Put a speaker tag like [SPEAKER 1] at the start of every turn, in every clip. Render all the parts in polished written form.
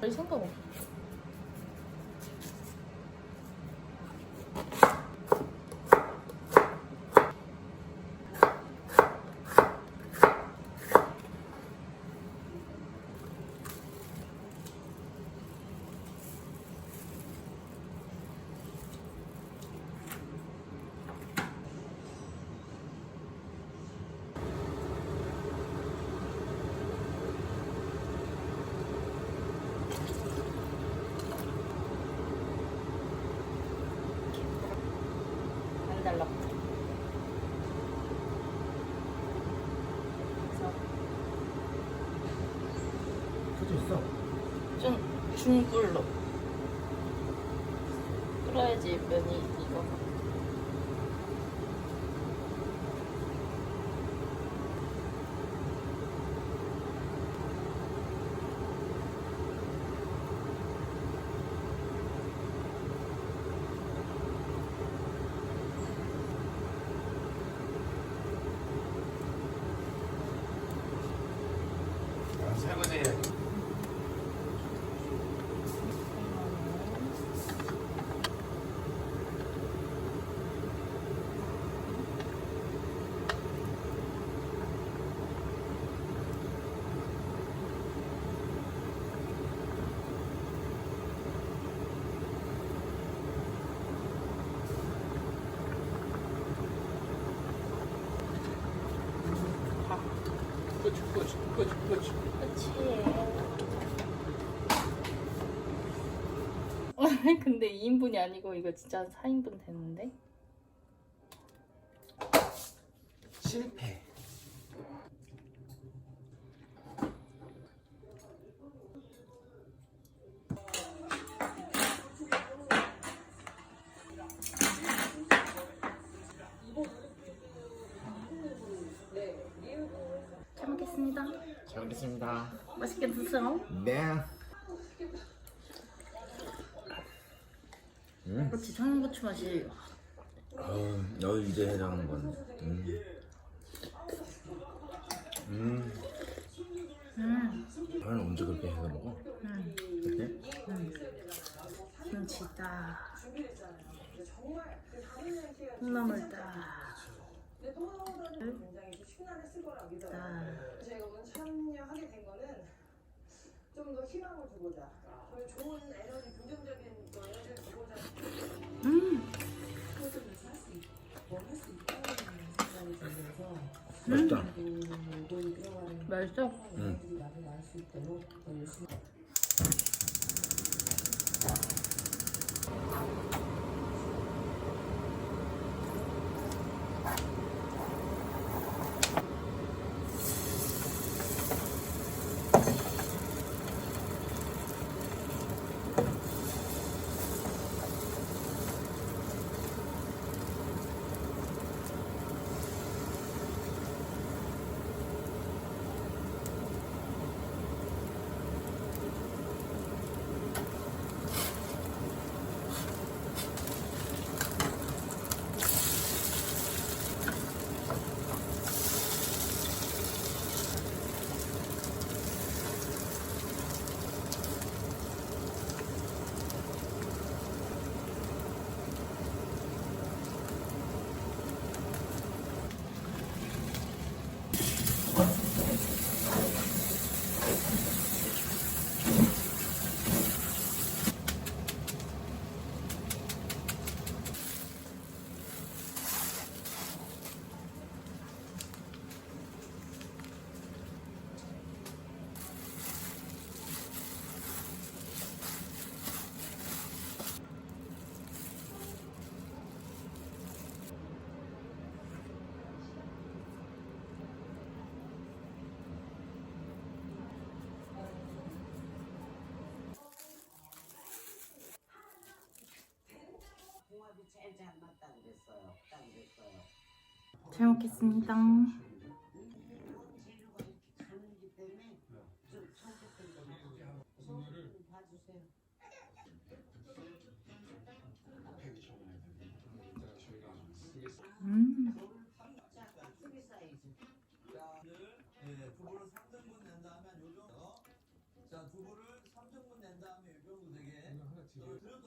[SPEAKER 1] 별 생각 없어. 안 달라.
[SPEAKER 2] 켜져 있어.
[SPEAKER 1] 좀 중불로 끓여야지 면이 익어.
[SPEAKER 2] 설거지 해야지. 그치.
[SPEAKER 1] 근데 2인분이 아니고 이거 진짜 4인분 되는데?
[SPEAKER 2] 실패.
[SPEAKER 1] 잘 먹겠습니다.
[SPEAKER 2] 잘 먹겠습니다.
[SPEAKER 1] 맛있게 드세요.
[SPEAKER 2] 네.
[SPEAKER 1] 그렇지, 청양고추 맛이.
[SPEAKER 2] 너 이제 해장하는 건. 나는 언제 그렇게 해서 먹어? 그때?
[SPEAKER 1] 김치 딱, 콩나물 딱,
[SPEAKER 3] 제가 오늘 참여하게 된 거는 좀 더 희망을 주고자, 좋은 에너지, 긍정적인 에너지를 주고자.
[SPEAKER 2] 맛있다.
[SPEAKER 1] 맛있어? 잘 먹겠습니다.
[SPEAKER 4] 두부를 3등분 낸 다음에 요 정도. 자, 두부를 3등분 낸
[SPEAKER 1] 매워.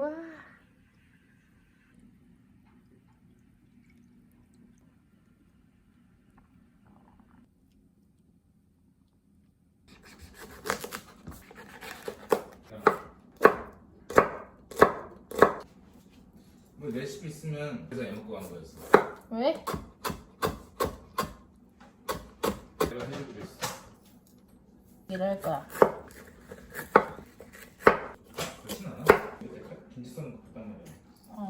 [SPEAKER 1] 우와.
[SPEAKER 2] 뭐 레시피 있으면 그래서 해먹고 가는 거였어.
[SPEAKER 1] 왜?
[SPEAKER 2] 내가 해주기로 했어.
[SPEAKER 1] 이럴 거야.
[SPEAKER 2] 그렇진 않아. 이렇게 김치 써는 거 같단 말이야.
[SPEAKER 1] 어.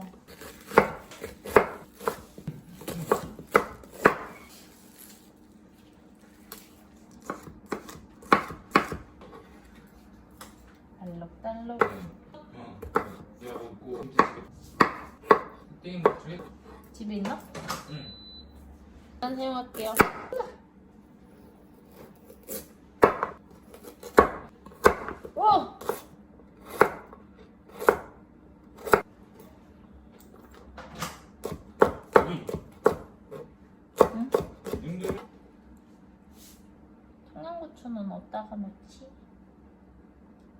[SPEAKER 1] 알록달록.
[SPEAKER 2] 내가 먹고 김치찌개 땡이 먹지?
[SPEAKER 1] 집에 있나?
[SPEAKER 2] 응.
[SPEAKER 1] 난 사용할게요. 오! 응?
[SPEAKER 2] 근데
[SPEAKER 1] 청양고추는 어디다가 넣지?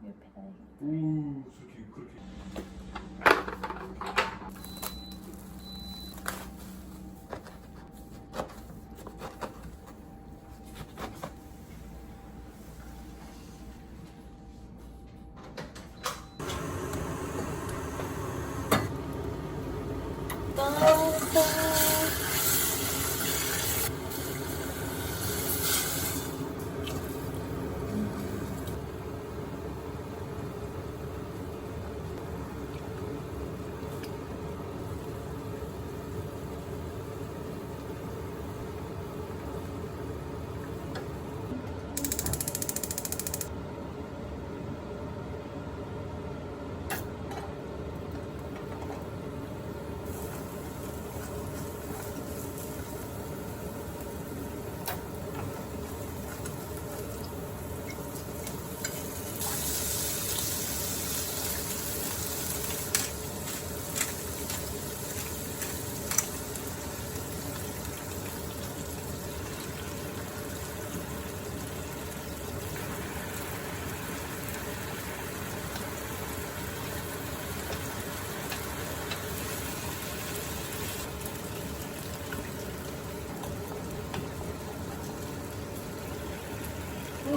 [SPEAKER 1] 옆에다 이거.
[SPEAKER 2] 오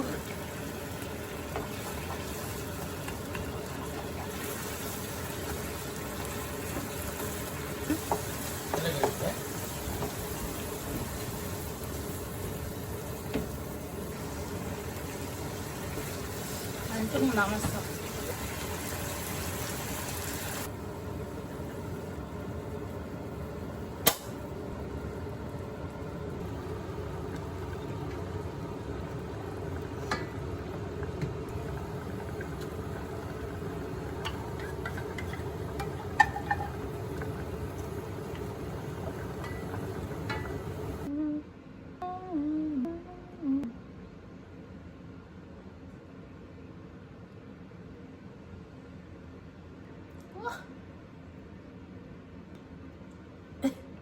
[SPEAKER 2] 그렇게
[SPEAKER 1] 안 조금 남았어.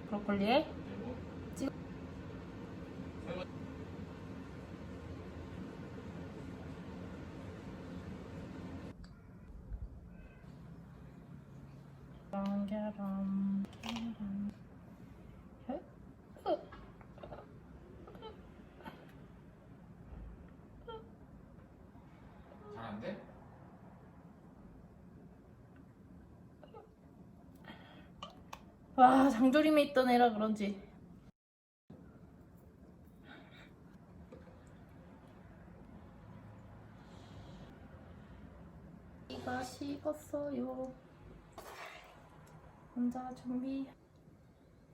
[SPEAKER 1] 브로콜리에 계란.
[SPEAKER 2] 잘안 돼?
[SPEAKER 1] 와, 장조림에 있던 애라 그런지. 이가 식었어요. 혼자 준비.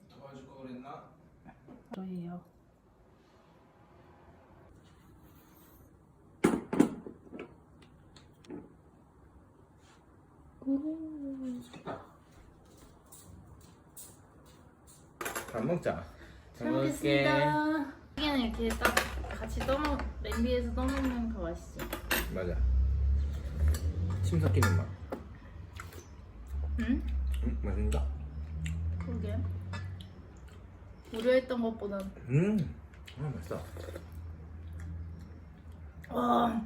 [SPEAKER 2] 도와줄 거 그랬나?
[SPEAKER 1] 저예요.
[SPEAKER 2] 밥 먹자.
[SPEAKER 1] 잘 먹겠습니다. 이게 이렇게 딱 같이 냄비에서 떠먹는 거 맛있지?
[SPEAKER 2] 맞아. 침 섞이는 맛.
[SPEAKER 1] 응?
[SPEAKER 2] 응? 맛있다.
[SPEAKER 1] 그러게. 우려했던 것보다.
[SPEAKER 2] 맛있다.
[SPEAKER 1] 와.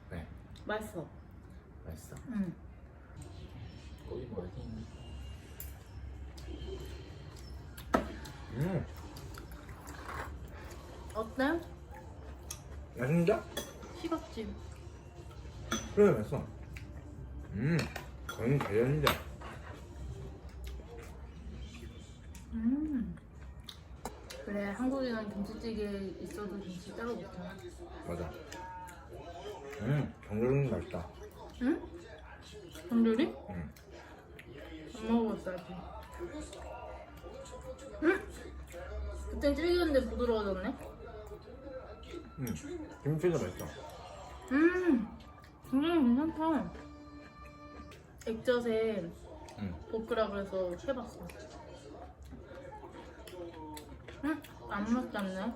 [SPEAKER 2] 네.
[SPEAKER 1] 맛있어.
[SPEAKER 2] 맛있어.
[SPEAKER 1] 응.
[SPEAKER 2] 거기 뭐지?
[SPEAKER 1] 어때?
[SPEAKER 2] 맛있는데?
[SPEAKER 1] 식었지?
[SPEAKER 2] 그래 맛있어. 거의 자연인데.
[SPEAKER 1] 그래, 한국에는 김치찌개 있어도 김치 따로 먹잖아.
[SPEAKER 2] 맞아. 정조림 맛있다.
[SPEAKER 1] 응? tandoori?
[SPEAKER 2] 응.
[SPEAKER 1] 안 먹어봤어 아직. 응? 그땐 질겼는데 부드러워졌네?
[SPEAKER 2] 김치도 맛있어.
[SPEAKER 1] 굉장히 괜찮다. 액젓에 볶으라 그래서 해봤어. 안 맛있지 않네?